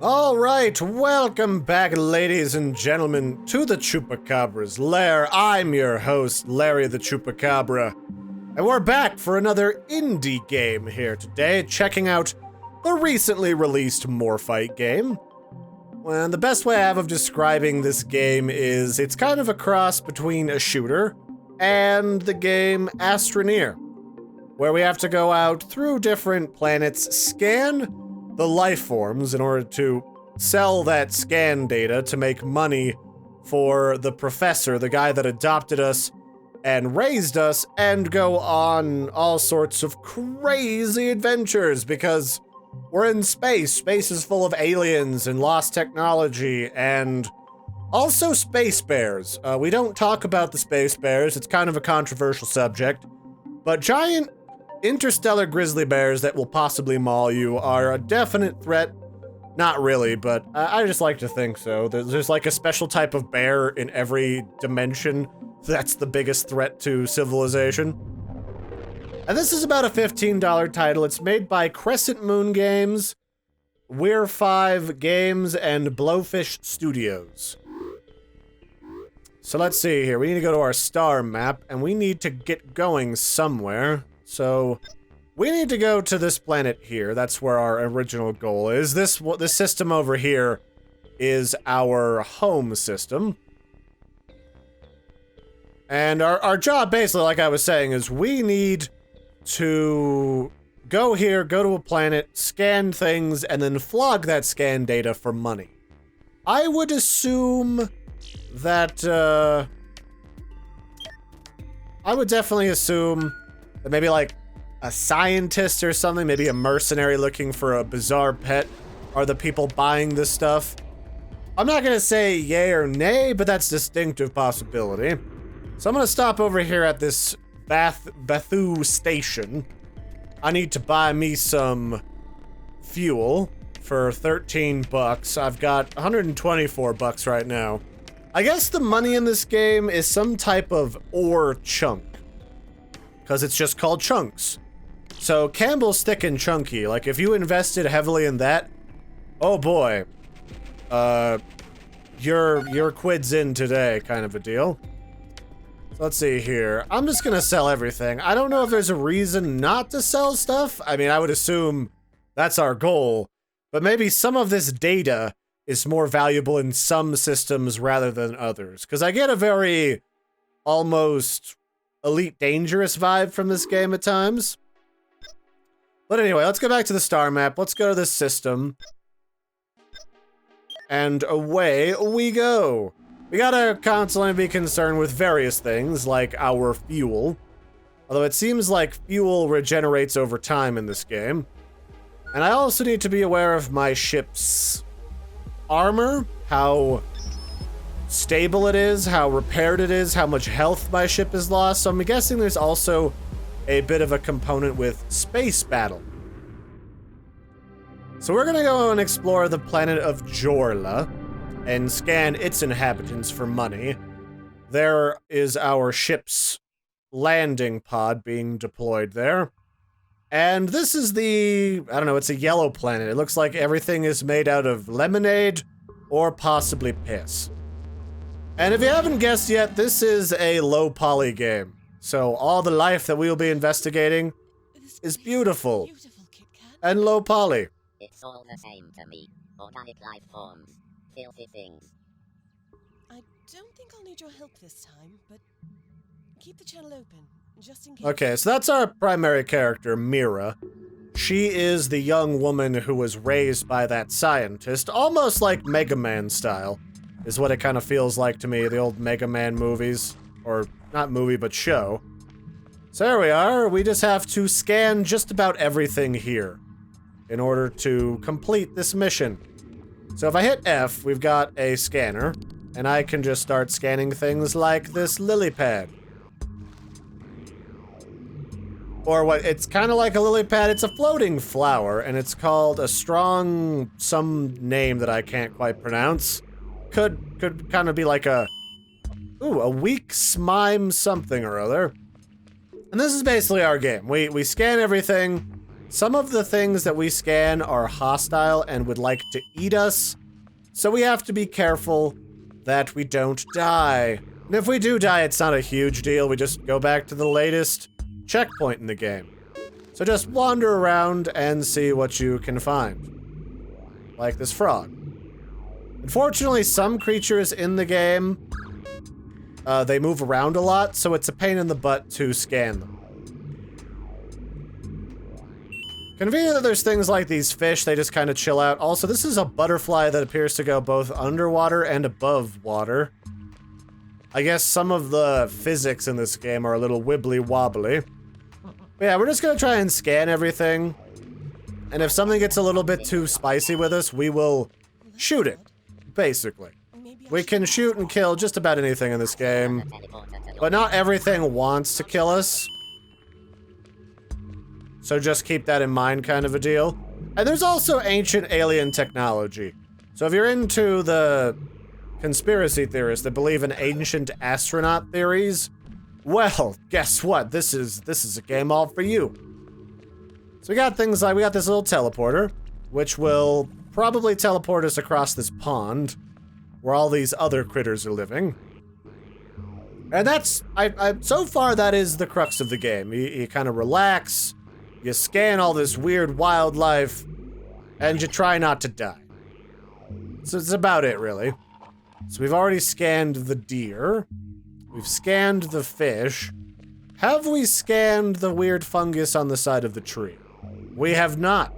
All right, welcome back, ladies and gentlemen, to the Chupacabra's lair. I'm your host, Larry the Chupacabra, and we're back for another indie game here today, checking out the recently released Morphite game. Well, the best way I have of describing this game is it's kind of a cross between a shooter and the game Astroneer, where we have to go out through different planets, scan the lifeforms in order to sell that scan data to make money for the professor, the guy that adopted us and raised us, and go on all sorts of crazy adventures because we're in space. Space is full of aliens and lost technology and also space bears. We don't talk about the space bears. It's kind of a controversial subject, but giant interstellar grizzly bears that will possibly maul you are a definite threat. Not really, but I just like to think so. There's like a special type of bear in every dimension that's the biggest threat to civilization. And this is about a $15 title. It's made by Crescent Moon Games, We're 5 Games, and Blowfish Studios. So let's see here. We need to go to our star map, and we need to get going somewhere. So we need to go to this planet here. That's where our original goal is. This system over here is our home system. And our job, basically, like I was saying, is we need to go here, go to a planet, scan things, and then flog that scan data for money. I would assume that, I would definitely assume that maybe like a scientist or something, maybe a mercenary looking for a bizarre pet, are the people buying this stuff. I'm not gonna say yay or nay, but that's a distinctive possibility. So I'm gonna stop over here at this Bathu station. I need to buy me some fuel for 13 bucks. I've got 124 bucks right now. I guess the money in this game is some type of ore chunk, because it's just called chunks. So Campbell's thick and chunky. Like if you invested heavily in that, oh boy, your quid's in today, kind of a deal. So let's see here. I'm just gonna sell everything. I don't know if there's a reason not to sell stuff. I mean, I would assume that's our goal, but maybe some of this data is more valuable in some systems rather than others. Because I get a very almost Elite Dangerous vibe from this game at times. But anyway, let's go back to the star map. Let's go to this system. And away we go. We gotta constantly be concerned with various things, like our fuel. Although it seems like fuel regenerates over time in this game. And I also need to be aware of my ship's armor, how stable it is, how repaired it is, how much health my ship has lost. So I'm guessing there's also a bit of a component with space battle. So we're gonna go and explore the planet of Jorla and scan its inhabitants for money. There is our ship's landing pod being deployed there. And this is the, I don't know, it's a yellow planet. It looks like everything is made out of lemonade or possibly piss. And if you haven't guessed yet, this is a low poly game. So all the life that we'll be investigating is beautiful and low poly. It's all the same to me. Organic life forms. Filthy things. I don't think I'll need your help this time, but keep the channel open, just in case. Okay, so that's our primary character, Mira. She is the young woman who was raised by that scientist, almost like Mega Man style, is what it kind of feels like to me, the old Mega Man movies. Or, not movie, but show. So there we are, we just have to scan just about everything here in order to complete this mission. So if I hit F, we've got a scanner, and I can just start scanning things like this lily pad. Or what, it's kind of like a lily pad, it's a floating flower, and it's called a strong, some name that I can't quite pronounce. Could kind of be like a weak smime something or other. And this is basically our game. We scan everything, some of the things that we scan are hostile and would like to eat us, so we have to be careful that we don't die. And if we do die, it's not a huge deal. We just go back to the latest checkpoint in the game. So just wander around and see what you can find. Like this frog. Unfortunately, some creatures in the game, they move around a lot, so it's a pain in the butt to scan them. Convenient that there's things like these fish, they just kind of chill out. Also, this is a butterfly that appears to go both underwater and above water. I guess some of the physics in this game are a little wibbly wobbly. But yeah, we're just gonna try and scan everything. And if something gets a little bit too spicy with us, we will shoot it, basically. We can shoot and kill just about anything in this game, but not everything wants to kill us. So just keep that in mind, kind of a deal. And there's also ancient alien technology. So if you're into the conspiracy theorists that believe in ancient astronaut theories, well, guess what? This is a game all for you. So we got things like, we got this little teleporter, which will probably teleport us across this pond, where all these other critters are living. And that's, so far that is the crux of the game. You kind of relax, you scan all this weird wildlife, and you try not to die. So it's about it, really. So we've already scanned the deer. We've scanned the fish. Have we scanned the weird fungus on the side of the tree? We have not.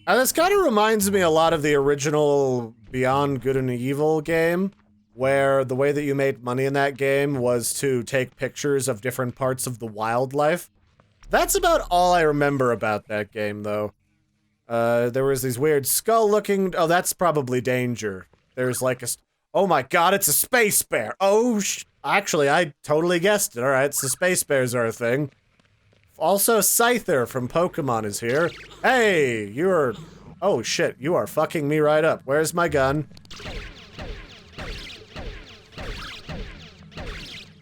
Now this kind of reminds me a lot of the original Beyond Good and Evil game, where the way that you made money in that game was to take pictures of different parts of the wildlife. That's about all I remember about that game, though. There was these weird skull-looking... Oh, that's probably Danger. There's like a... Oh my god, it's a space bear! Oh, actually, I totally guessed it. Alright, so space bears are a thing. Also, Scyther from Pokemon is here. Hey, you're... Oh shit, you are fucking me right up. Where's my gun?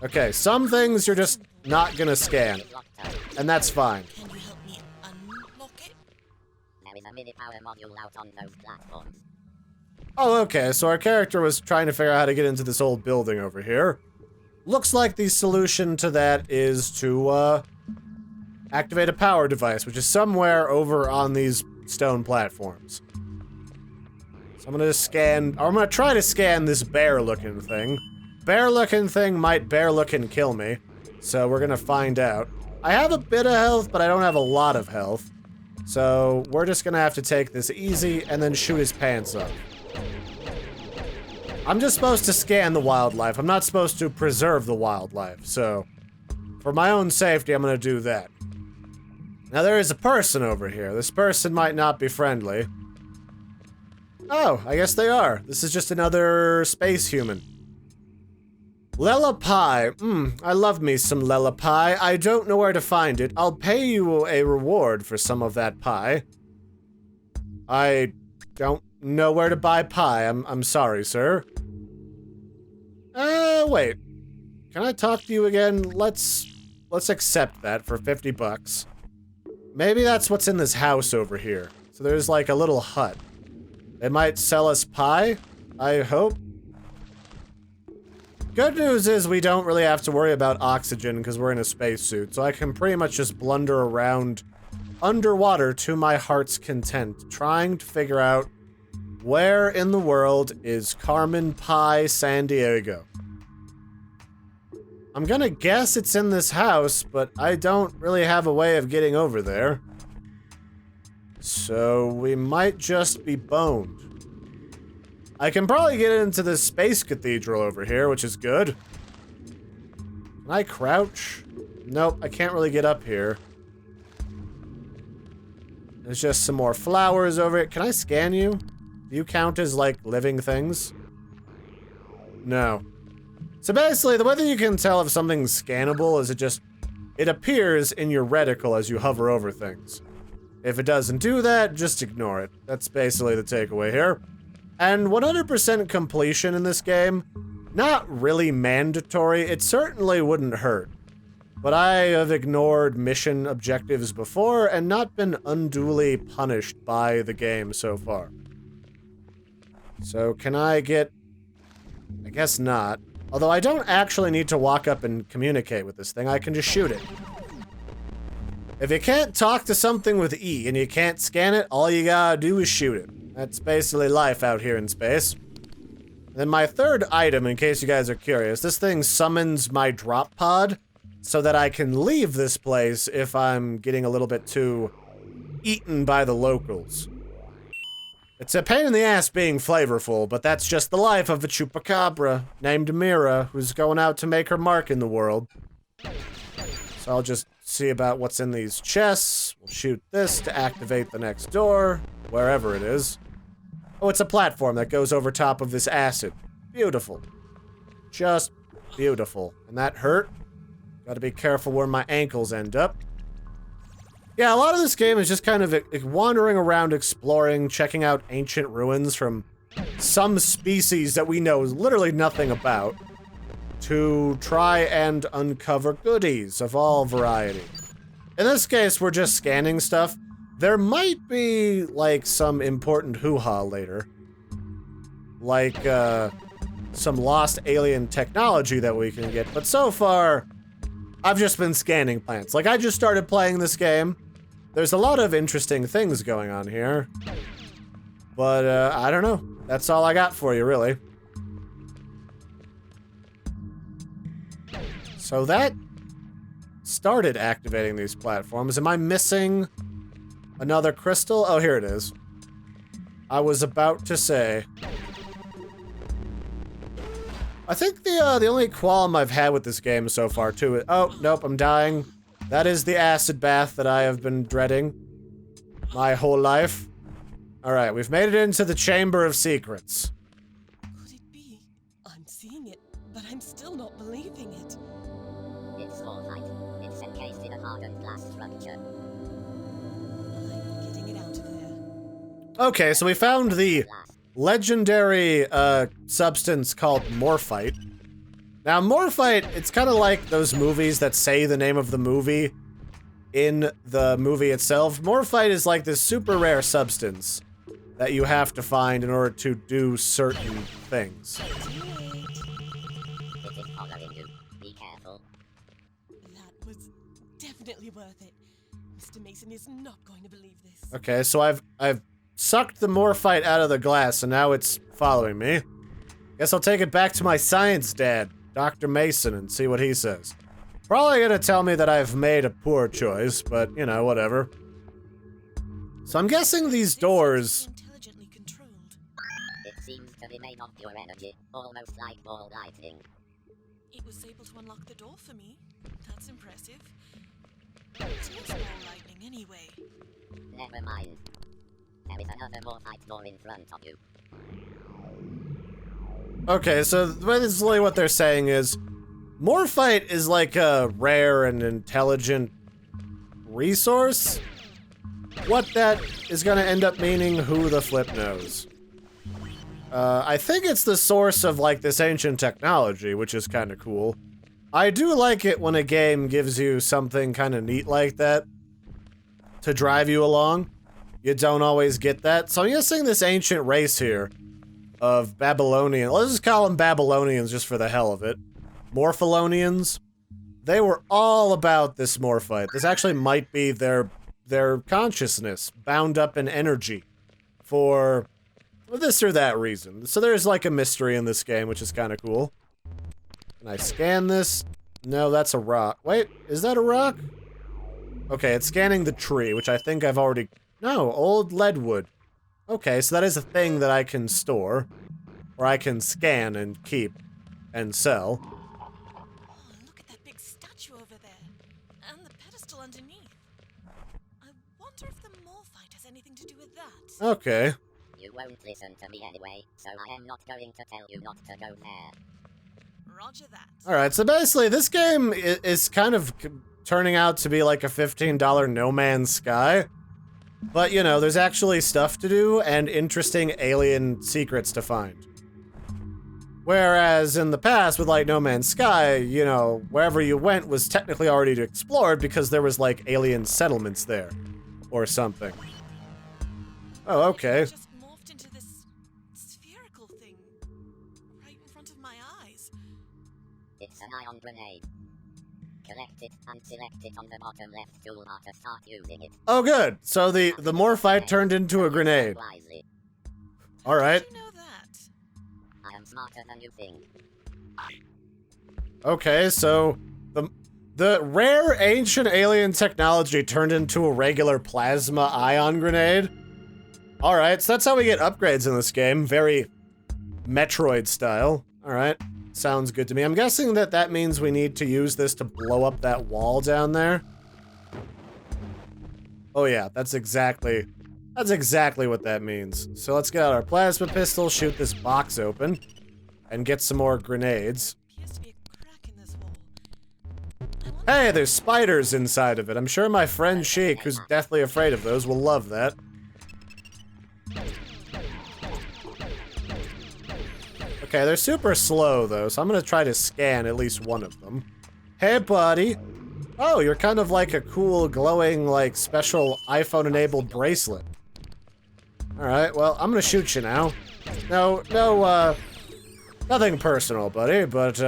Okay, some things you're just not gonna scan. And that's fine. Can you help me unlock it? There is a mini power module out on those platforms. Oh, okay, so our character was trying to figure out how to get into this old building over here. Looks like the solution to that is to, activate a power device, which is somewhere over on these stone platforms. So I'm gonna scan, or I'm gonna try to scan this bear-looking thing. Bear-looking thing might bear-looking kill me, so we're gonna find out. I have a bit of health, but I don't have a lot of health. So we're just gonna have to take this easy and then shoot his pants up. I'm just supposed to scan the wildlife. I'm not supposed to preserve the wildlife, so for my own safety, I'm gonna do that. Now there is a person over here. This person might not be friendly. Oh, I guess they are. This is just another space human. Lella pie. I love me some Lella pie. I don't know where to find it. I'll pay you a reward for some of that pie. I don't know where to buy pie. I'm sorry, sir. Wait. Can I talk to you again? Let's accept that for 50 bucks. Maybe that's what's in this house over here. So there's like a little hut. They might sell us pie, I hope. Good news is we don't really have to worry about oxygen because we're in a spacesuit, so I can pretty much just blunder around underwater to my heart's content, trying to figure out where in the world is Carmen Pie San Diego. I'm gonna guess it's in this house, but I don't really have a way of getting over there. So we might just be boned. I can probably get into this space cathedral over here, which is good. Can I crouch? Nope, I can't really get up here. There's just some more flowers over it. Can I scan you? Do you count as, like, living things? No. So basically, the way that you can tell if something's scannable is it appears in your reticle as you hover over things. If it doesn't do that, just ignore it. That's basically the takeaway here. And 100% completion in this game, not really mandatory. It certainly wouldn't hurt. but I have ignored mission objectives before and not been unduly punished by the game so far. So can I get... I guess not. Although I don't actually need to walk up and communicate with this thing, I can just shoot it. If you can't talk to something with E and you can't scan it, all you gotta do is shoot it. That's basically life out here in space. And then my third item, in case you guys are curious, this thing summons my drop pod so that I can leave this place if I'm getting a little bit too eaten by the locals. It's a pain in the ass being flavorful, but that's just the life of a Chupacabra named Mira, who's going out to make her mark in the world. So I'll just see about what's in these chests. We'll shoot this to activate the next door, wherever it is. Oh, it's a platform that goes over top of this acid. Beautiful. Just beautiful. And that hurt. Gotta be careful where my ankles end up. Yeah, a lot of this game is just kind of wandering around, exploring, checking out ancient ruins from some species that we know literally nothing about, to try and uncover goodies of all variety. In this case, we're just scanning stuff. There might be, like, some important hoo-ha later. Like, some lost alien technology that we can get, but so far, I've just been scanning plants. Like, I just started playing this game. There's a lot of interesting things going on here. But, I don't know. That's all I got for you, really. So that started activating these platforms. Am I missing another crystal? Oh, here it is. I was about to say. I think the only qualm I've had with this game so far, too, is... Oh, nope, I'm dying. That is the acid bath that I have been dreading my whole life. Alright, we've made it into the Chamber of Secrets. Could it be? I'm seeing it, but I'm still not believing it. It's Morphite. It's encased in a hardened glass structure. I'm getting it out of there. Okay, so we found the legendary substance called Morphite. Now, Morphite, it's kind of like those movies that say the name of the movie in the movie itself. Morphite is like this super rare substance that you have to find in order to do certain things. It is following you. Be careful. That was definitely worth it. Mr. Mason is not going to believe this. Okay, so I've sucked the Morphite out of the glass, and now it's following me. Guess I'll take it back to my science dad, Dr. Mason, and see what he says. Probably gonna tell me that I've made a poor choice, but, you know, whatever. So I'm guessing these doors... Intelligently controlled. It seems to be made of pure energy, almost like ball lighting. It was able to unlock the door for me. That's impressive. It's just ball lightning anyway. Never mind. There is another Morphite door in front of you. Okay, so basically what they're saying is, Morphite is like a rare and intelligent resource. What that is gonna end up meaning, who the flip knows. I think it's the source of like this ancient technology, which is kind of cool. I do like it when a game gives you something kind of neat like that to drive you along. You don't always get that. So I'm guessing this ancient race here of Babylonian, let's just call them Babylonians just for the hell of it. Morpholonians. They were all about this Morphite. This actually might be their consciousness bound up in energy for this or that reason. So there's like a mystery in this game, which is kind of cool. Can I scan this? No, that's a rock. Wait, is that a rock? Okay, it's scanning the tree, which I think I've already... No, old leadwood. Okay, so that is a thing that I can store, or I can scan and keep and sell. Oh, look at that big statue over there. And the pedestal underneath. I wonder if the Morphite has anything to do with that. Okay. You won't listen to me anyway, so I am not going to tell you not to go there. Roger that. Alright, so basically this game is kind of turning out to be like a $15 No Man's Sky. But, you know, there's actually stuff to do and interesting alien secrets to find. Whereas in the past with like No Man's Sky, you know, wherever you went was technically already explored because there was like alien settlements there or something. Oh, okay. It just morphed into this spherical thing right in front of my eyes. It's an ion grenade. Collect it and select it on the bottom left toolbar to start using it. Oh, good. So the Morphite turned into a grenade. Wisely. All right. How did you know that? I am smarter than you think. Okay, so the rare ancient alien technology turned into a regular plasma ion grenade. All right, so that's how we get upgrades in this game. Very Metroid style. All right, sounds good to me. I'm guessing that that means we need to use this to blow up that wall down there. Oh yeah, that's exactly what that means. So let's get out our plasma pistol, shoot this box open, and get some more grenades. There appears to be a crack in this wall. I wonder Hey, there's spiders inside of it. I'm sure my friend Sheik, who's deathly afraid of those, will love that. Okay, they're super slow, though, so I'm gonna try to scan at least one of them. Hey, buddy. Oh, you're kind of like a cool, glowing, like, special iPhone-enabled bracelet. Alright, well, I'm gonna shoot you now. No, nothing personal, buddy, but,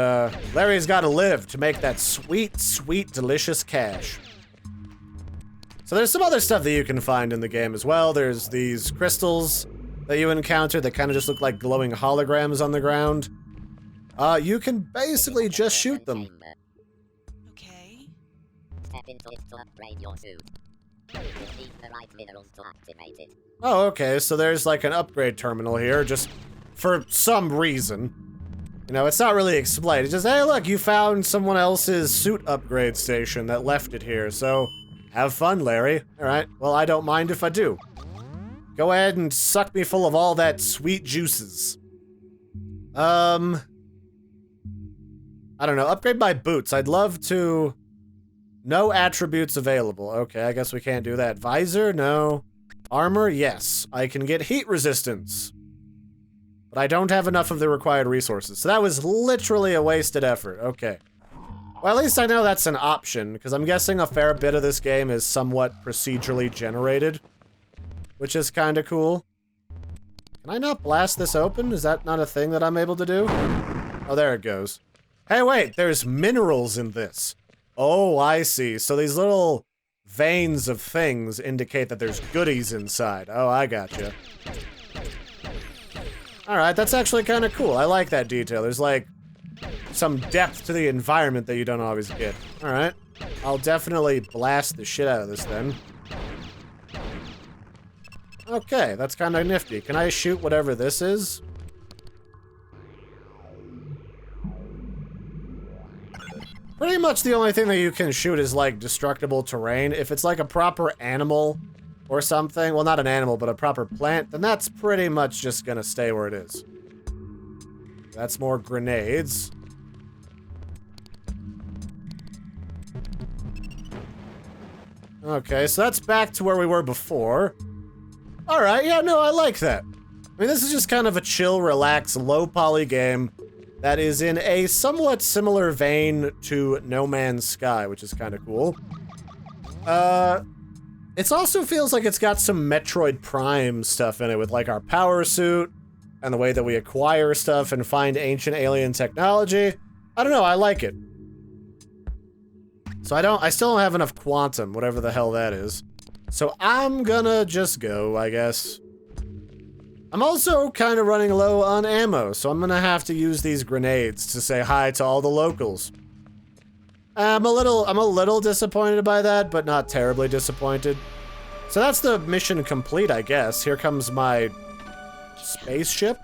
Larry's gotta live to make that sweet, sweet, delicious cash. So there's some other stuff that you can find in the game as well. There's these crystals that you encounter that kind of just look like glowing holograms on the ground. You can basically just shoot them. Okay. Step into it to upgrade your suit. You need the right minerals to activate it. Oh, okay, so there's like an upgrade terminal here, just for some reason. You know, it's not really explained. It's just, hey, look, you found someone else's suit upgrade station that left it here, so have fun, Larry. Alright, well, I don't mind if I do. Go ahead and suck me full of all that sweet juices. I don't know, upgrade my boots. I'd love to... No attributes available. Okay, I guess we can't do that. Visor? No. Armor? Yes. I can get heat resistance. But I don't have enough of the required resources. So that was literally a wasted effort. Okay. Well, at least I know that's an option, because I'm guessing a fair bit of this game is somewhat procedurally generated. Which is kind of cool. Can I not blast this open? Is that not a thing that I'm able to do? Oh, there it goes. Hey, wait, there's minerals in this. Oh, I see. So these little veins of things indicate that there's goodies inside. Oh, I gotcha. Alright, that's actually kind of cool. I like that detail. There's like some depth to the environment that you don't always get. Alright. I'll definitely blast the shit out of this then. Okay, that's kind of nifty. Can I shoot whatever this is? Pretty much the only thing that you can shoot is like destructible terrain. If it's like a proper animal or something, well, not an animal, but a proper plant, then that's pretty much just gonna stay where it is. That's more grenades. Okay, so that's back to where we were before. Alright, yeah, no, I like that. I mean, this is just kind of a chill, relaxed, low-poly game that is in a somewhat similar vein to No Man's Sky, which is kind of cool. It also feels like it's got some Metroid Prime stuff in it, with like our power suit, and the way that we acquire stuff and find ancient alien technology. I don't know, I like it. So I still don't have enough quantum, whatever the hell that is. So I'm gonna just go, I guess. I'm also kind of running low on ammo, so I'm gonna have to use these grenades to say hi to all the locals. I'm a little disappointed by that, but not terribly disappointed. So that's the mission complete, I guess. Here comes my spaceship.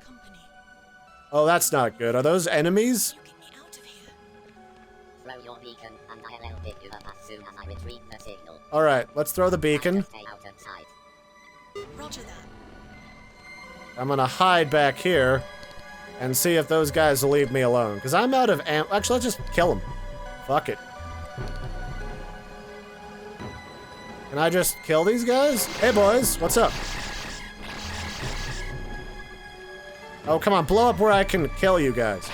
Oh, that's not good. Are those enemies? You get me out of here. Throw your beacon and I'll help you up as soon as I retrieve the signal. Alright, let's throw the beacon. Stay out of sight. Roger that. I'm gonna hide back here and see if those guys will leave me alone. Because I'm out of ammo. Actually, let's just kill them. Fuck it. Can I just kill these guys? Hey boys, what's up? Oh, come on, blow up where I can kill you guys.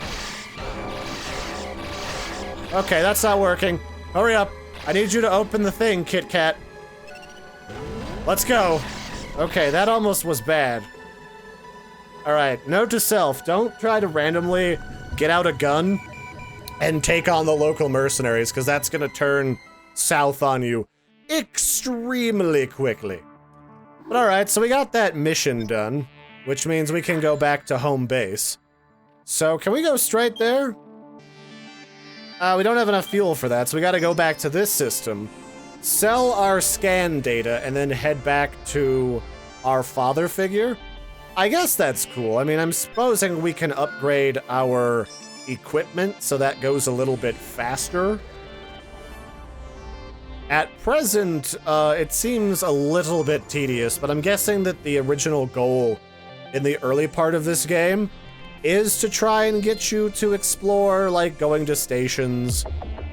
Okay, that's not working. Hurry up. I need you to open the thing, Kit Kat. Let's go. Okay, that almost was bad. Alright, note to self, don't try to randomly get out a gun and take on the local mercenaries, because that's gonna turn south on you extremely quickly. But alright, so we got that mission done, which means we can go back to home base. So, can we go straight there? We don't have enough fuel for that, so we gotta go back to this system, sell our scan data, and then head back to our father figure. I guess that's cool. I mean, I'm supposing we can upgrade our equipment so that goes a little bit faster. At present, it seems a little bit tedious, but I'm guessing that the original goal in the early part of this game is to try and get you to explore, like going to stations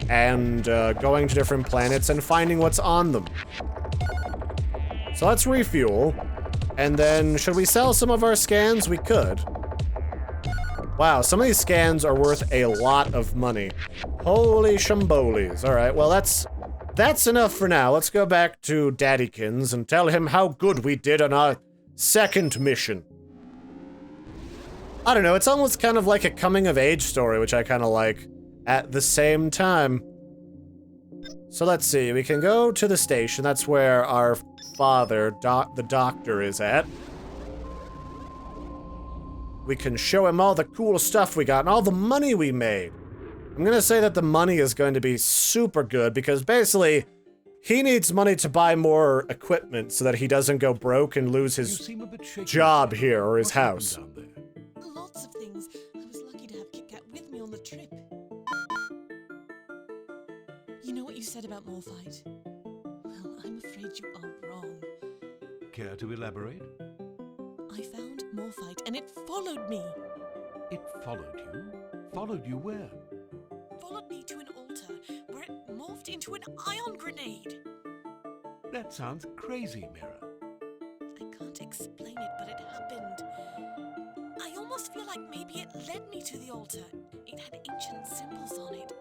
and going to different planets and finding what's on them. So let's refuel, and then should we sell some of our scans? We could. Wow, some of these scans are worth a lot of money. Holy shambolies. All right, well, that's enough for now. Let's go back to Daddykins and tell him how good we did on our second mission. I don't know, it's almost kind of like a coming-of-age story, which I kind of like at the same time. So let's see, we can go to the station. That's where our father, the doctor, is at. We can show him all the cool stuff we got and all the money we made. I'm gonna say that the money is going to be super good because basically, he needs money to buy more equipment so that he doesn't go broke and lose his job here or his house. Lots of things. I was lucky to have Kit Kat with me on the trip. You know what you said about Morphite? Well, I'm afraid you are wrong. Care to elaborate? I found Morphite and it followed me. It followed you? Followed you where? Followed me to an altar where it morphed into an ion grenade. That sounds crazy, Mira. I can't explain it, but it happened. I almost feel like maybe it led me to the altar. It had ancient symbols on it.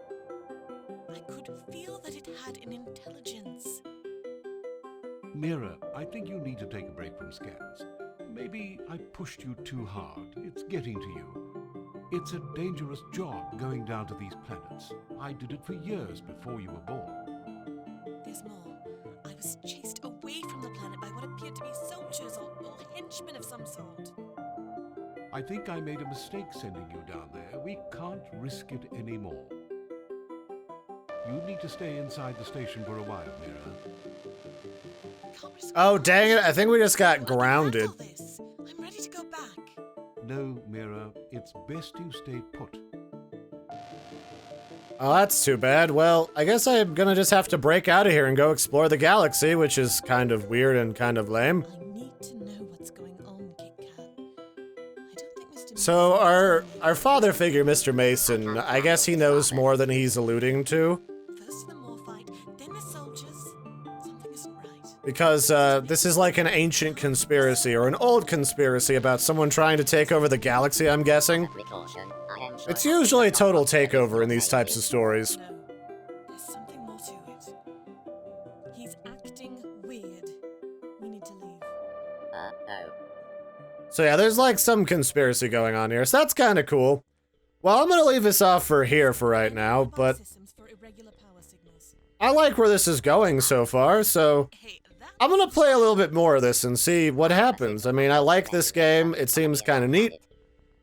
I could feel that it had an intelligence. Mira, I think you need to take a break from scans. Maybe I pushed you too hard. It's getting to you. It's a dangerous job going down to these planets. I did it for years before you were born. There's more. I was chased away from the planet by what appeared to be soldiers or henchmen of some sort. I think I made a mistake sending you down there. We can't risk it anymore. You need to stay inside the station for a while, Mira. Oh, dang it. I think we just got grounded. I'm ready to go back. No, Mira. It's best you stay put. Oh, that's too bad. Well, I guess I'm gonna just have to break out of here and go explore the galaxy, which is kind of weird and kind of lame. I need to know what's going on, Kit Kat. I don't think Mr. So our father figure, Mr. Mason, I guess he knows more than he's alluding to. First the Morphite, then the soldiers. Something isn't right. Because this is like an ancient conspiracy, or an old conspiracy about someone trying to take over the galaxy, I'm guessing. It's usually a total takeover in these types of stories. No, there's something more to it. He's acting weird. We need to leave. Uh-oh. So yeah, there's like some conspiracy going on here, so that's kind of cool. Well, I'm gonna leave this off for here for right now, but Systems for irregular power signals. I like where this is going so far, so Hey, that I'm gonna play a little bit more of this and see what happens. I mean, I like this game, it seems kind of neat.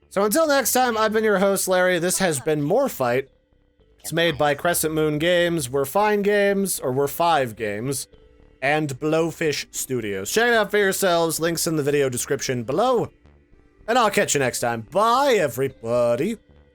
So until next time, I've been your host, Larry. This has been Morphite. It's made by Crescent Moon Games, We're 5 Games, and Blowfish Studios. Check it out for yourselves, links in the video description below. And I'll catch you next time. Bye, everybody.